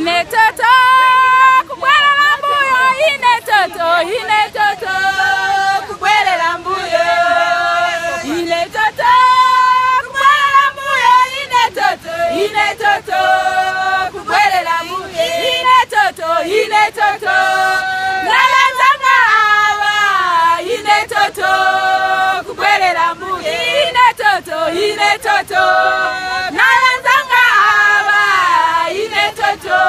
ine toto kubwelela mbuyo, ine toto kubwelela mbuyo, ine toto kubwelela mbuyo, ine toto kubwelela mbuyo, ine toto nalanzanga awa, ine toto kubwelela mbuyo, ine toto nalanzanga awa, ine toto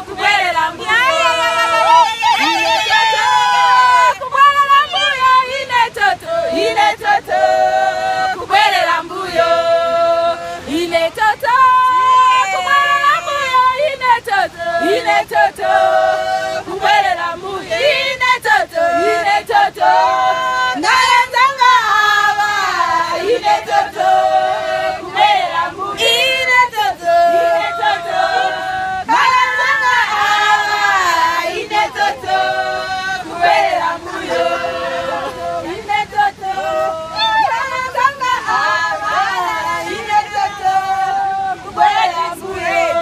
kubwelela mbuyo, ine toto kubwelela mbuyo, ine toto kubwelela mbuyo, ine toto kubwelela mbuyo, ine toto kubwelela mbuyo, ine toto nalanzanga awa, ine toto kubwelela mbuyo, ine toto nalanzanga awa, ine toto kubwelela mbuyo, ine toto nalanzanga awa, ine toto kubwelela mbuyo,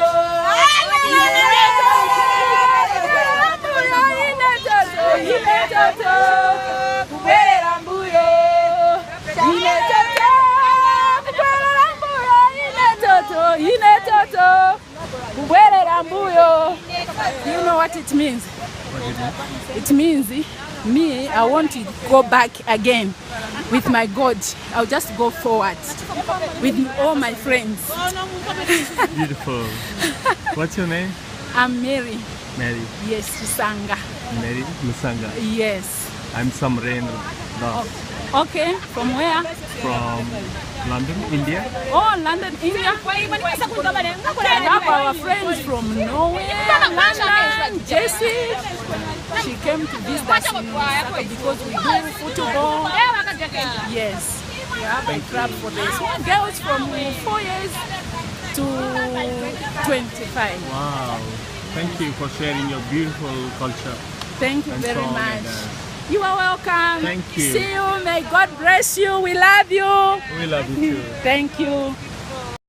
You know what it means? It means me, I want to go back again with my God. I'll just go forward with all my friends. Beautiful. What's your name? I'm Mary. Mary. Yes, Musanga. Mary Musanga. Yes. I'm Samren Das. Okay, from where? From London, India. Oh, London, India. I have our friends from Norway, London, Jessie. She came to visit us because we do football. Yes. We have a club for the small girls from 4 years to 25. Wow. Thank you for sharing your beautiful culture. Thank you and very song much. and You are welcome. Thank you. See you. May God bless you. We love you. we love you too. Thank you.